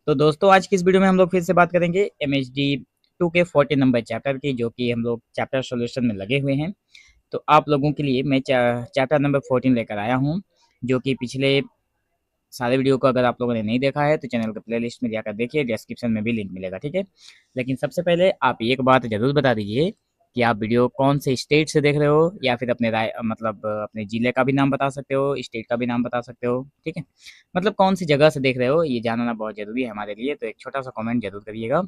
तो दोस्तों आज की इस वीडियो में हम लोग फिर से बात करेंगे एमएचडी 2 के 14 नंबर चैप्टर की, जो कि हम लोग चैप्टर सॉल्यूशन में लगे हुए हैं। तो आप लोगों के लिए मैं चैप्टर नंबर 14 लेकर आया हूं, जो कि पिछले सारे वीडियो को अगर आप लोगों ने नहीं देखा है तो चैनल के प्लेलिस्ट में जाकर देखिए, डिस्क्रिप्शन में भी लिंक मिलेगा, ठीक है। लेकिन सबसे पहले आप एक बात जरूर बता दीजिए कि आप वीडियो कौन से स्टेट से देख रहे हो, या फिर अपने राय मतलब अपने जिले का भी नाम बता सकते हो, स्टेट का भी नाम बता सकते हो, ठीक है। मतलब कौन सी जगह से देख रहे हो ये जानना बहुत जरूरी है हमारे लिए, तो एक छोटा सा कमेंट जरूर करिएगा।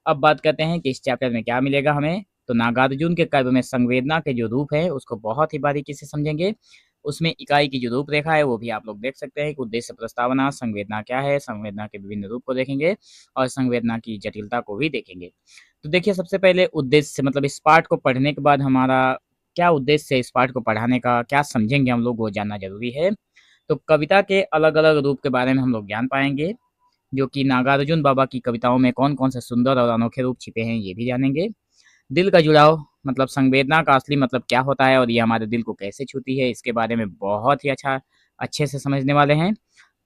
अब बात करते हैं कि इस चैप्टर में क्या मिलेगा हमें। तो नागार्जुन के काव्य में संवेदना के जो रूप है उसको बहुत ही बारीकी से समझेंगे। उसमें इकाई की जो रूपरेखा है वो भी आप लोग देख सकते हैं कि उद्देश्य प्रस्तावना, संवेदना क्या है, संवेदना के विभिन्न रूप को देखेंगे और संवेदना की जटिलता को भी देखेंगे। तो देखिए, सबसे पहले उद्देश्य मतलब इस पाठ को पढ़ने के बाद हमारा क्या उद्देश्य है, इस पाठ को पढ़ाने का क्या समझेंगे हम लोग वो जानना जरूरी है। तो कविता के अलग अलग रूप के बारे में हम लोग जान पाएंगे, जो कि नागार्जुन बाबा की कविताओं में कौन-कौन से सुंदर और अनोखे रूप छिपे हैं ये भी जानेंगे। दिल का जुड़ाव मतलब संवेदना का असली मतलब क्या होता है और ये हमारे दिल को कैसे छूती है, इसके बारे में बहुत ही अच्छे से समझने वाले हैं।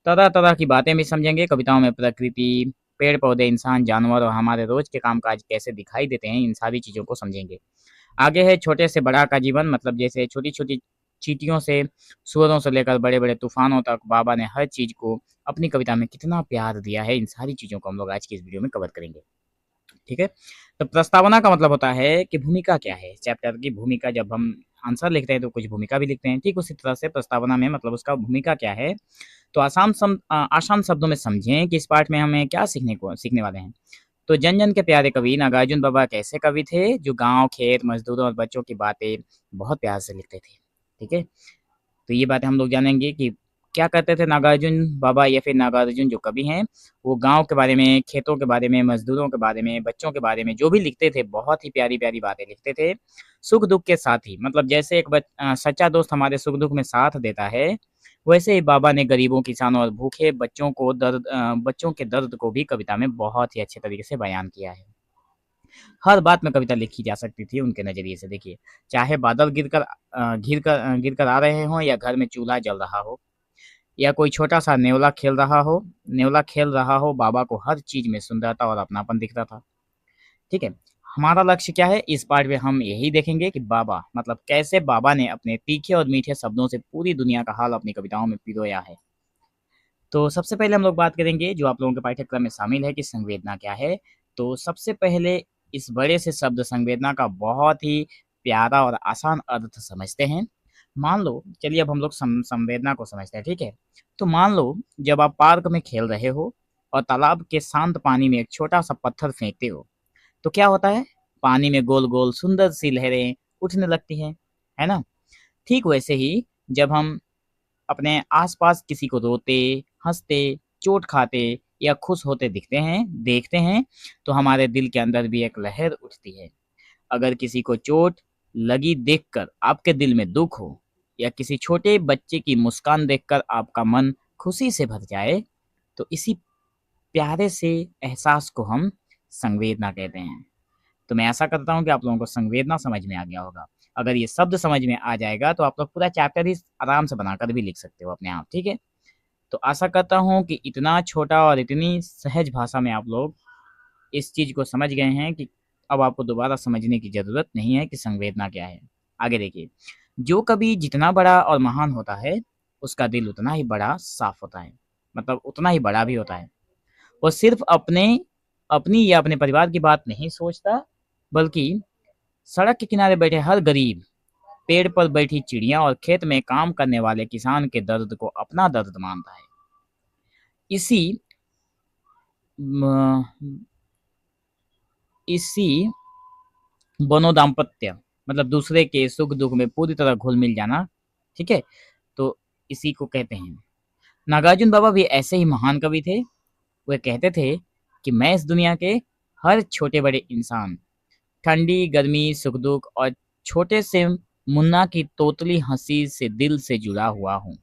तरह-तरह की बातें भी समझेंगे, कविताओं में प्रकृति, पेड़-पौधे, इंसान, जानवर और हमारे रोज के कामकाज कैसे दिखाई देते हैं, इन सारी चीज़ों को समझेंगे। आगे है छोटे से बड़ा का जीवन, मतलब जैसे छोटी-छोटी चींटियों से, सूअरों से लेकर बड़े-बड़े तूफानों तक बाबा ने हर चीज़ को अपनी कविता में कितना प्यार दिया है, इन सारी चीज़ों को हम लोग आज की इस वीडियो में कवर करेंगे। ठीक है? तो प्रस्तावना का मतलब होता है कि भूमिका क्या है, चैप्टर की भूमिका। जब हम आंसर लिखते हैं तो कुछ भूमिका भी लिखते हैं, ठीक उसी तरह से प्रस्तावना में मतलब उसका भूमिका क्या है। तो आसान शब्दों में समझें कि इस पाठ में हमें क्या सीखने वाले हैं। तो जन-जन के प्यारे कवि नागार्जुन बाबा एक ऐसे कवि थे जो गाँव, खेत, मज़दूरों और बच्चों की बातें बहुत प्यार से लिखते थे। ठीक है? तो ये बातें हम लोग जानेंगे कि क्या करते थे नागार्जुन बाबा, या फिर नागार्जुन जो कवि हैं, वो गाँव के बारे में, खेतों के बारे में, मज़दूरों के बारे में, बच्चों के बारे में जो भी लिखते थे, बहुत ही प्यारी-प्यारी बातें लिखते थे। सुख-दुःख के साथ ही, मतलब जैसे एक सच्चा दोस्त हमारे सुख-दुःख में साथ देता है, वैसे ही बाबा ने गरीबों, किसानों और भूखे बच्चों के दर्द को भी कविता में बहुत ही अच्छे तरीके से बयान किया है। हर बात में कविता लिखी जा सकती थी उनके नज़रिए से। देखिए, चाहे बादल गिर कर आ रहे हों, या घर में चूल्हा जल रहा हो, या कोई छोटा-सा नेवला खेल रहा हो, बाबा को हर चीज़ में सुंदरता और अपनापन दिखता था। ठीक है? हमारा लक्ष्य क्या है? इस पाठ में हम यही देखेंगे कि बाबा मतलब कैसे बाबा ने अपने तीखे और मीठे शब्दों से पूरी दुनिया का हाल अपनी कविताओं में पिरोया है। तो सबसे पहले हम लोग बात करेंगे जो आप लोगों के पाठ्यक्रम में शामिल है कि संवेदना क्या है। तो सबसे पहले इस बड़े से शब्द संवेदना का बहुत ही प्यारा और आसान अर्थ समझते हैं। मान लो, चलिए अब हम लोग संवेदना को समझते हैं, ठीक है? तो मान लो, जब आप पार्क में खेल रहे हो और तालाब के शांत पानी में एक छोटा-सा पत्थर फेंकते हो, तो क्या होता है? पानी में गोल-गोल सुंदर सी लहरें उठने लगती हैं, है ना? ठीक वैसे ही जब हम अपने आसपास किसी को रोते, हँसते, चोट खाते या खुश होते देखते हैं, तो हमारे दिल के अंदर भी एक लहर उठती है। अगर किसी को चोट लगी देखकर आपके दिल में दुःख हो, या किसी छोटे बच्चे की मुस्कान देखकर आपका मन खुशी से भर जाए, तो इसी प्यारे से एहसास को हम संवेदना कहते हैं। तो मैं आशा करता हूँ कि आप लोगों को संवेदना समझ में आ गया होगा। अगर ये शब्द समझ में आ जाएगा तो आप लोग पूरा चैप्टर ही आराम से बनाकर भी लिख सकते हो अपने आप, ठीक है? तो आशा करता हूँ कि इतना छोटा और इतनी सहज भाषा में आप लोग इस चीज़ को समझ गए हैं कि अब आपको दोबारा समझने की ज़रूरत नहीं है कि संवेदना क्या है। आगे देखिए, जो कवि जितना बड़ा और महान होता है, उसका दिल उतना ही बड़ा साफ होता है, मतलब उतना ही बड़ा भी होता है। वो सिर्फ अपनी या अपने परिवार की बात नहीं सोचता, बल्कि सड़क के किनारे बैठे हर गरीब, पेड़ पर बैठी चिड़िया और खेत में काम करने वाले किसान के दर्द को अपना दर्द मानता है। इसी म, इसी बनोदाम्पत्य मतलब दूसरे के सुख दुख में पूरी तरह घुल मिल जाना, ठीक है? तो इसी को कहते हैं। नागार्जुन बाबा भी ऐसे ही महान कवि थे। वे कहते थे कि मैं इस दुनिया के हर छोटे बड़े इंसान, ठंडी गर्मी, सुख दुख और छोटे से मुन्ना की तोतली हंसी से दिल से जुड़ा हुआ हूँ।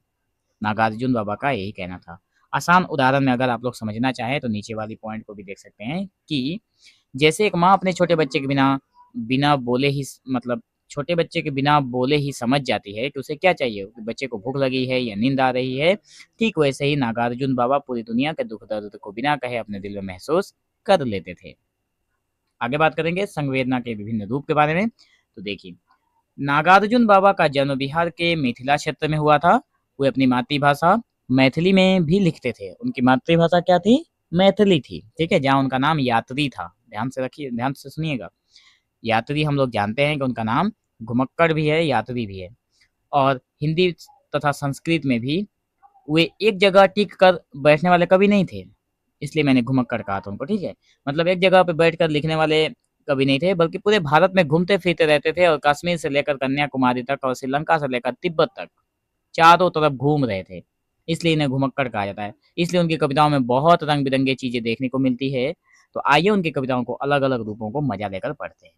नागार्जुन बाबा का यही कहना था। आसान उदाहरण में अगर आप लोग समझना चाहें तो नीचे वाली पॉइंट को भी देख सकते हैं कि जैसे एक माँ अपने छोटे बच्चे के बिना बिना बोले ही मतलब छोटे बच्चे के बिना बोले ही समझ जाती है कि उसे क्या चाहिए, कि बच्चे को भूख लगी है या नींद आ रही है। ठीक वैसे ही नागार्जुन बाबा पूरी दुनिया के दुख दर्द को बिना कहे अपने दिल में महसूस कर लेते थे। आगे बात करेंगे संवेदना के विभिन्न रूप के बारे में। तो देखिए, नागार्जुन बाबा का जन्म बिहार के मिथिला क्षेत्र में हुआ था। वे अपनी मातृभाषा मैथिली में भी लिखते थे। उनकी मातृभाषा क्या थी? मैथिली थी। ठीक है, जहाँ उनका नाम यात्री था। ध्यान से रखिए, ध्यान से सुनिएगा। यात्री हम लोग जानते हैं कि उनका नाम घुमक्कड़ भी है, यात्री भी है। और हिंदी तथा संस्कृत में भी वे एक जगह टिक कर बैठने वाले कवि नहीं थे, इसलिए मैंने घुमक्कड़ कहा था उनको। ठीक है, मतलब एक जगह पे बैठकर लिखने वाले कवि नहीं थे, बल्कि पूरे भारत में घूमते फिरते रहते थे और कश्मीर से लेकर कन्याकुमारी तक और श्रीलंका से लेकर तिब्बत तक चारों तरफ घूम रहे थे, इसलिए इन्हें घुमक्कड़ कहा जाता है। इसलिए उनकी कविताओं में बहुत रंग बिरंगे चीजें देखने को मिलती है। तो आइए उनकी कविताओं को अलग अलग रूपों को मजा लेकर पढ़ते हैं।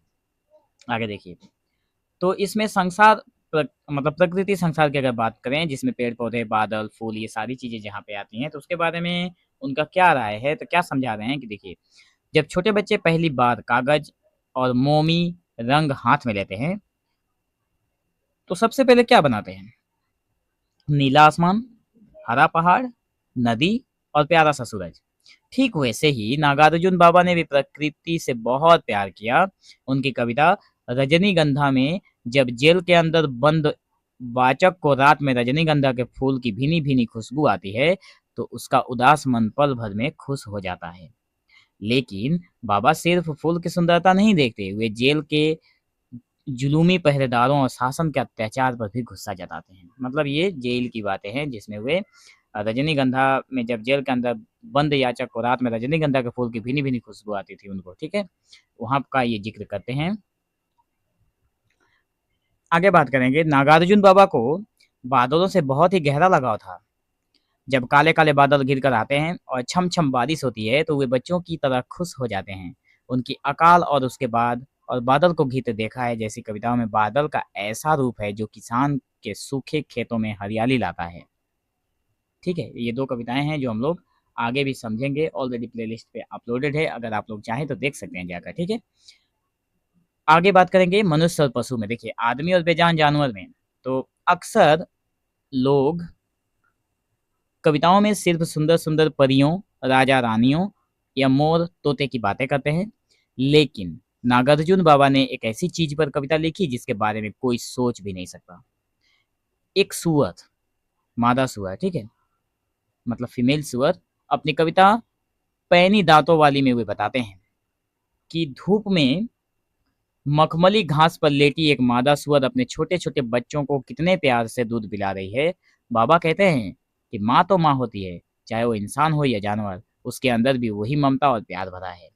आगे देखिए, तो इसमें संसार मतलब प्रकृति संसार की अगर बात करें, जिसमें पेड़ पौधे, बादल, फूल, ये सारी चीजें जहाँ पे आती हैं, तो उसके बारे में उनका क्या राय है, तो क्या समझा रहे हैं कि देखिए, जब छोटे बच्चे पहली बार कागज और मोमी रंग हाथ में लेते हैं, तो सबसे पहले क्या बनाते हैं? नीला आसमान, हरा पहाड़, नदी और प्यारा सा सूरज। ठीक वैसे ही नागार्जुन बाबा ने भी प्रकृति से बहुत प्यार किया। उनकी कविता रजनीगंधा में जब जेल के अंदर बंद वाचक को रात में रजनीगंधा के फूल की भीनी भीनी खुशबू आती है, तो उसका उदास मन पल भर में खुश हो जाता है। लेकिन बाबा सिर्फ फूल की सुंदरता नहीं देखते, वे जेल के जुलूमी पहरेदारों और शासन के अत्याचार पर भी गुस्सा जताते हैं। मतलब ये जेल की बातें हैं, जिसमें वे रजनीगंधा में जब जेल के अंदर बंद याचक को रात में रजनीगंधा के फूल की भीनी भीनी खुशबू आती थी उनको, ठीक है, वहां का ये जिक्र करते हैं। आगे बात करेंगे, नागार्जुन बाबा को बादलों से बहुत ही गहरा लगाव था। जब काले काले बादल घिर कर आते हैं और छम छम बारिश होती है, तो वे बच्चों की तरह खुश हो जाते हैं। उनकी अकाल और उसके बाद और बादल को घिरते देखा है जैसी कविताओं में बादल का ऐसा रूप है जो किसान के सूखे खेतों में हरियाली लाता है। ठीक है, ये दो कविताएं हैं जो हम लोग आगे भी समझेंगे। ऑलरेडी प्लेलिस्ट पे अपलोडेड है, अगर आप लोग चाहें तो देख सकते हैं जाकर। ठीक है, आगे बात करेंगे मनुष्य और पशु में। देखिए, आदमी और बेजान जानवर में तो अक्सर लोग कविताओं में सिर्फ सुंदर सुंदर परियों, राजा रानियों या मोर तोते की बातें करते हैं। लेकिन नागार्जुन बाबा ने एक ऐसी चीज पर कविता लिखी जिसके बारे में कोई सोच भी नहीं सकता। एक सुअर, मादा सुअर, ठीक है, मतलब फीमेल सुअर, अपनी कविता पैनी दांतों वाली में वे बताते हैं कि धूप में मखमली घास पर लेटी एक मादा सुअर अपने छोटे छोटे बच्चों को कितने प्यार से दूध पिला रही है। बाबा कहते हैं कि माँ तो माँ होती है, चाहे वो इंसान हो या जानवर, उसके अंदर भी वही ममता और प्यार भरा है।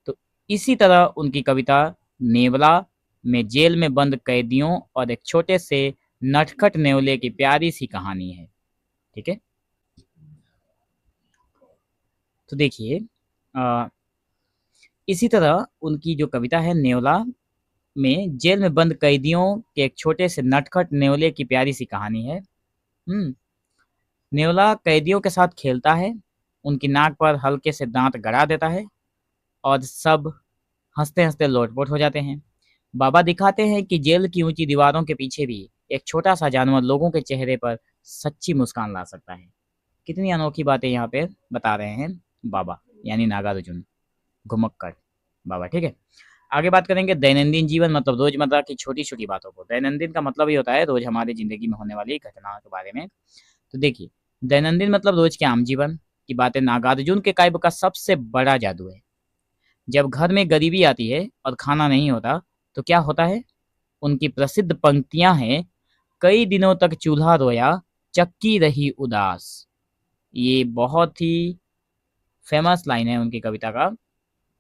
तो इसी तरह उनकी कविता नेवला में जेल में बंद कैदियों और एक छोटे से नटखट नेवले की प्यारी सी कहानी है। ठीक है, तो देखिए, इसी तरह उनकी जो कविता है नेवला में जेल में बंद कैदियों के एक छोटे से नटखट नेवले की प्यारी सी कहानी है। नेवला कैदियों के साथ खेलता है, उनकी नाक पर हल्के से दांत गड़ा देता है और सब हंसते हंसते लोटपोट हो जाते हैं। बाबा दिखाते हैं कि जेल की ऊंची दीवारों के पीछे भी एक छोटा सा जानवर लोगों के चेहरे पर सच्ची मुस्कान ला सकता है। कितनी अनोखी बातें यहाँ पे बता रहे हैं बाबा, यानी नागार्जुन घुमक्कड़ बाबा। ठीक है, आगे बात करेंगे दैनंदिन जीवन, मतलब रोजमर्रा की छोटी छोटी बातों को। दैनंदिन का मतलब ये होता है रोज हमारी जिंदगी में होने वाली घटनाओं के बारे में। तो देखिए, दैनंदिन मतलब रोज के आम जीवन की बातें नागार्जुन के काव्य का सबसे बड़ा जादू है। जब घर में गरीबी आती है और खाना नहीं होता, तो क्या होता है? उनकी प्रसिद्ध पंक्तियां हैं, कई दिनों तक चूल्हा रोया, चक्की रही उदास। ये बहुत ही फेमस लाइन है उनकी कविता का,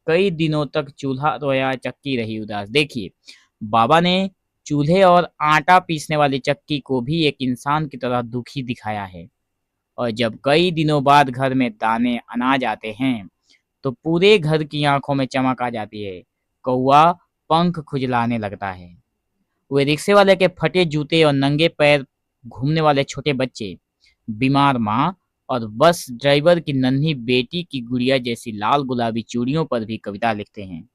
कई दिनों तक चूल्हा रोया, चक्की रही उदास। देखिए, बाबा ने चूल्हे और आटा पीसने वाली चक्की को भी एक इंसान की तरह दुखी दिखाया है। और जब कई दिनों बाद घर में दाने अनाज आते हैं, तो पूरे घर की आंखों में चमक आ जाती है। कौआ पंख खुजलाने लगता है। वे रिक्शे वाले के फटे जूते और नंगे पैर घूमने वाले छोटे बच्चे, बीमार माँ और बस ड्राइवर की नन्ही बेटी की गुड़िया जैसी लाल गुलाबी चूड़ियों पर भी कविता लिखते हैं।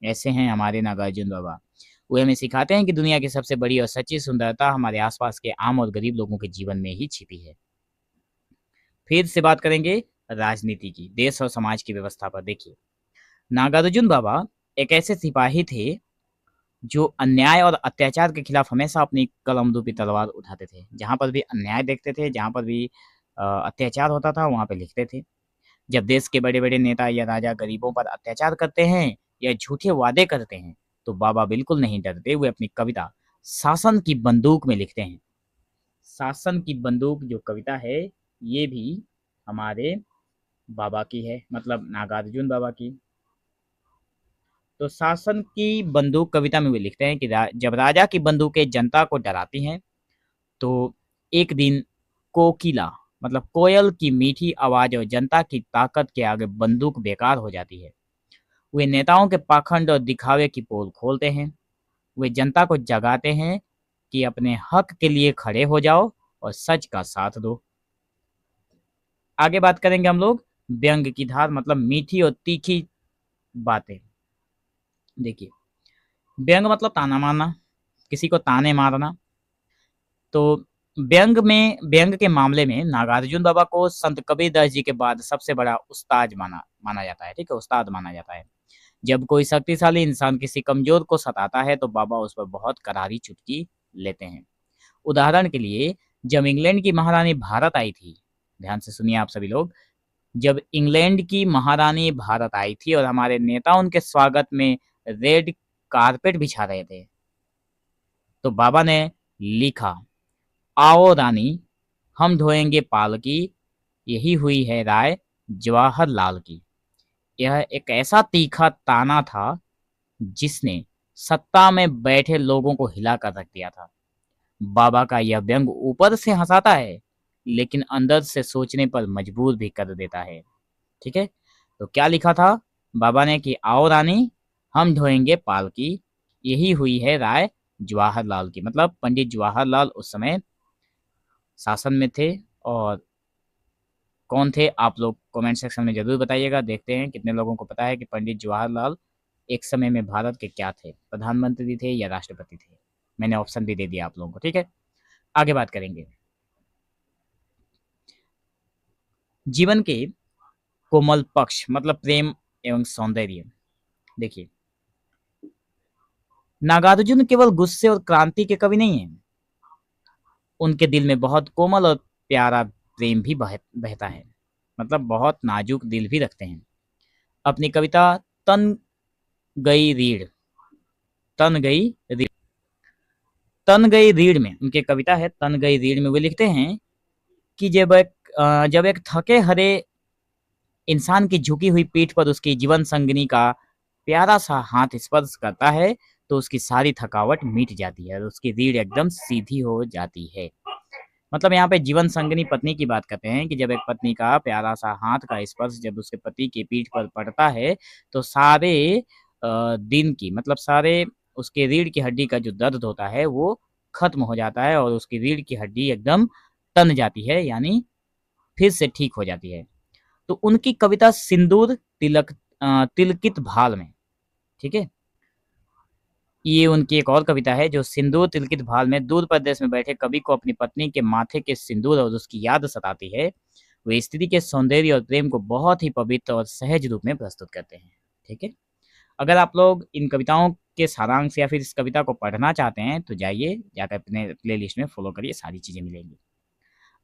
ऐसे हैं हमारे नागार्जुन बाबा। वो हमें सिखाते हैं कि दुनिया की सबसे बड़ी और सच्ची सुंदरता हमारे आसपास के आम और गरीब लोगों के जीवन में ही छिपी है। फिर से बात करेंगे राजनीति की, देश और समाज की व्यवस्था पर। देखिए, नागार्जुन बाबा एक ऐसे सिपाही थे जो अन्याय और अत्याचार के खिलाफ हमेशा अपनी कलम रूपी तलवार उठाते थे। जहाँ पर भी अन्याय देखते थे, जहाँ पर भी अत्याचार होता था, वहाँ पे लिखते थे। जब देश के बड़े-बड़े नेता या राजा गरीबों पर अत्याचार करते हैं या झूठे वादे करते हैं, तो बाबा बिल्कुल नहीं डरते। वे अपनी कविता शासन की बंदूक में लिखते हैं। शासन की बंदूक जो कविता है, ये भी हमारे बाबा की है, मतलब नागार्जुन बाबा की। तो शासन की बंदूक कविता में वे लिखते हैं कि जब राजा की बंदूकें जनता को डराती हैं, तो एक दिन कोकिला मतलब कोयल की मीठी आवाज और जनता की ताकत के आगे बंदूक बेकार हो जाती है। वे नेताओं के पाखंड और दिखावे की पोल खोलते हैं। वे जनता को जगाते हैं कि अपने हक के लिए खड़े हो जाओ और सच का साथ दो। आगे बात करेंगे हम लोग व्यंग की धार, मतलब मीठी और तीखी बातें। देखिए, व्यंग मतलब ताना मारना, किसी को ताने मारना। तो व्यंग के मामले में नागार्जुन बाबा को संत कबीरदास जी के बाद सबसे बड़ा उस्ताद माना माना जाता है। ठीक है, उस्ताद माना जाता है। जब कोई शक्तिशाली इंसान किसी कमजोर को सताता है तो बाबा उस पर बहुत करारी चुटकी लेते हैं। उदाहरण के लिए, जब इंग्लैंड की महारानी भारत आई थी, ध्यान से सुनिए आप सभी लोग, जब इंग्लैंड की महारानी भारत आई थी और हमारे नेता उनके स्वागत में रेड कारपेट बिछा रहे थे, तो बाबा ने लिखा, आओ रानी हम धोएंगे पालकी, यही हुई है राय जवाहरलाल की। यह एक ऐसा तीखा ताना था जिसने सत्ता में बैठे लोगों को हिला कर रख दिया था। बाबा का यह व्यंग ऊपर से हंसाता है लेकिन अंदर से सोचने पर मजबूर भी कर देता है। ठीक है, तो क्या लिखा था बाबा ने कि आओ रानी हम ढोएंगे पालकी, यही हुई है राय जवाहरलाल की। मतलब पंडित जवाहरलाल उस समय शासन में थे। और कौन थे आप लोग कमेंट सेक्शन में जरूर बताइएगा। देखते हैं कितने लोगों को पता है कि पंडित जवाहरलाल एक समय में भारत के क्या थे, प्रधानमंत्री थे या राष्ट्रपति थे। मैंने ऑप्शन भी दे दिया आप लोगों को। ठीक है, आगे बात करेंगे जीवन के कोमल पक्ष, मतलब प्रेम एवं सौंदर्य। देखिए, नागार्जुन केवल गुस्से और क्रांति के कवि नहीं हैं, उनके दिल में बहुत कोमल और प्यारा प्रेम भी बहता है। मतलब बहुत नाजुक दिल भी रखते हैं। अपनी कविता तन गई रीढ़ तन गई रीढ़ तन गई रीढ़ में, उनकी कविता है तन गई रीढ़ में, वे लिखते हैं कि जब एक थके हरे इंसान की झुकी हुई पीठ पर उसकी जीवन संगिनी का प्यारा सा हाथ स्पर्श करता है तो उसकी सारी थकावट मिट जाती है और उसकी रीढ़ एकदम सीधी हो जाती है। मतलब यहाँ पे जीवन संगिनी पत्नी की बात करते हैं कि जब एक पत्नी का प्यारा सा हाथ का स्पर्श जब उसके पति की पीठ पर पड़ता है तो सारे दिन की, मतलब सारे उसके रीढ़ की हड्डी का जो दर्द होता है वो खत्म हो जाता है और उसकी रीढ़ की हड्डी एकदम तन जाती है, यानी फिर से ठीक हो जाती है। तो उनकी कविता सिंदूर तिलकित भाल में, ठीक है, ये उनकी एक और कविता है जो सिंदूर तिलकित भाल में दूर प्रदेश में बैठे कवि को अपनी पत्नी के माथे के सिंदूर और उसकी याद सताती है। वे स्त्री के सौंदर्य और प्रेम को बहुत ही पवित्र और सहज रूप में प्रस्तुत करते हैं। ठीक है, अगर आप लोग इन कविताओं के सारांश या फिर इस कविता को पढ़ना चाहते हैं तो जाइए, जाकर अपने प्ले लिस्ट में फॉलो करिए, सारी चीज़ें मिलेंगी।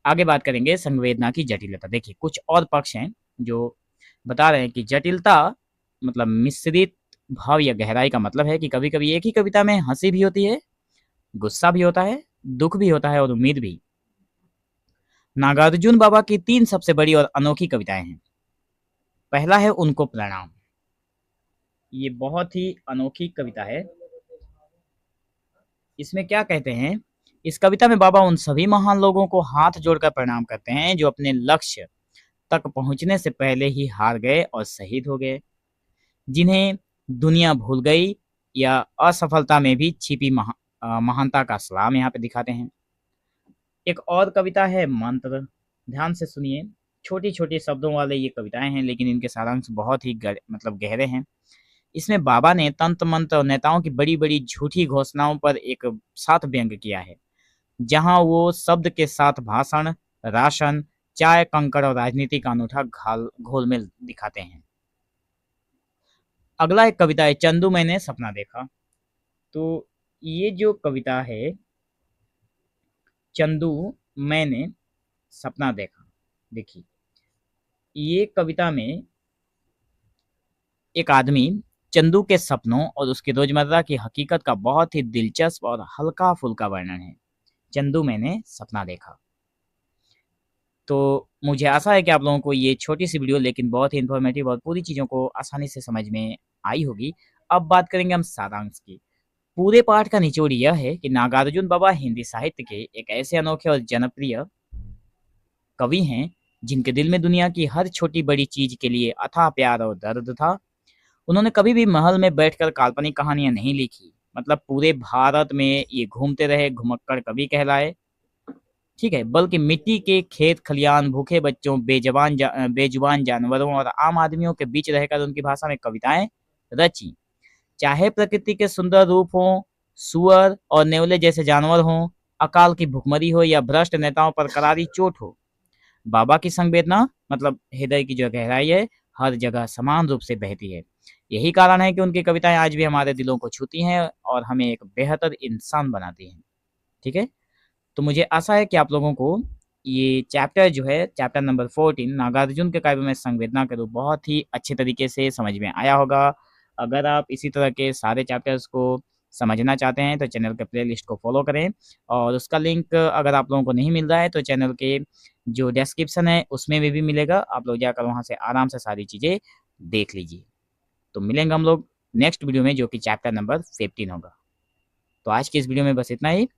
आगे बात करेंगे संवेदना की जटिलता। देखिए, कुछ और पक्ष हैं जो बता रहे हैं कि जटिलता मतलब मिश्रित भाव या गहराई का मतलब है कि कभी-कभी एक ही कविता में हंसी भी होती है, गुस्सा भी होता है, दुख भी होता है और उम्मीद भी। नागार्जुन बाबा की 3 सबसे बड़ी और अनोखी कविताएं हैं। पहला है उनको प्रणाम। ये बहुत ही अनोखी कविता है। इसमें क्या कहते हैं, इस कविता में बाबा उन सभी महान लोगों को हाथ जोड़कर प्रणाम करते हैं जो अपने लक्ष्य तक पहुंचने से पहले ही हार गए और शहीद हो गए, जिन्हें दुनिया भूल गई या असफलता में भी छिपी महानता का सलाम यहाँ पे दिखाते हैं। एक और कविता है मंत्र, ध्यान से सुनिए। छोटी छोटी शब्दों वाले ये कविताएं हैं लेकिन इनके सारांश बहुत ही मतलब गहरे हैं। इसमें बाबा ने तंत्र मंत्र और नेताओं की बड़ी-बड़ी झूठी घोषणाओं पर एक साथ व्यंग किया है, जहां वो शब्द के साथ भाषण, राशन, चाय, कंकड़ और राजनीति का अनूठा घोलमेल दिखाते हैं। अगला एक कविता है चंदू मैंने सपना देखा। तो ये जो कविता है चंदू मैंने सपना देखा, देखिए ये कविता में एक आदमी चंदू के सपनों और उसकी रोजमर्रा की हकीकत का बहुत ही दिलचस्प और हल्का फुल्का वर्णन है। चंदू मैंने सपना देखा। तो मुझे आशा है कि आप लोगों को ये छोटी सी वीडियो लेकिन बहुत ही इन्फॉर्मेटिव और पूरी चीज़ों को आसानी से समझ में आई होगी। अब बात करेंगे हम सारांश की। पूरे पाठ का निचोड़ यह है कि नागार्जुन बाबा हिंदी साहित्य के एक ऐसे अनोखे और जनप्रिय कवि हैं जिनके दिल में दुनिया की हर छोटी बड़ी चीज के लिए अथाह प्यार और दर्द था। उन्होंने कभी भी महल में बैठकर काल्पनिक कहानियां नहीं लिखी, मतलब पूरे भारत में ये घूमते रहे घुमक्कड़ कवि कहलाए, ठीक है, बल्कि मिट्टी के खेत खलियान, भूखे बच्चों, बेजुबान जानवरों और आम आदमियों के बीच रहकर उनकी भाषा में कविताएं रची। चाहे प्रकृति के सुंदर रूप हों, सुअर और नेवले जैसे जानवर हों, अकाल की भुखमरी हो या भ्रष्ट नेताओं पर करारी चोट हो, बाबा की संवेदना मतलब हृदय की जो गहराई है हर जगह समान रूप से बहती है। यही कारण है कि उनकी कविताएं आज भी हमारे दिलों को छूती हैं और हमें एक बेहतर इंसान बनाती हैं। ठीक है, तो मुझे आशा है कि आप लोगों को ये चैप्टर जो है चैप्टर नंबर 14 नागार्जुन के काव्य में संवेदना के रूप बहुत ही अच्छे तरीके से समझ में आया होगा। अगर आप इसी तरह के सारे चैप्टर्स को समझना चाहते हैं तो चैनल के प्लेलिस्ट को फॉलो करें और उसका लिंक अगर आप लोगों को नहीं मिल रहा है तो चैनल के जो डिस्क्रिप्शन है उसमें भी मिलेगा, आप लोग जाकर वहाँ से आराम से सारी चीज़ें देख लीजिए। तो मिलेंगे हम लोग नेक्स्ट वीडियो में जो कि चैप्टर नंबर 15 होगा। तो आज की इस वीडियो में बस इतना ही।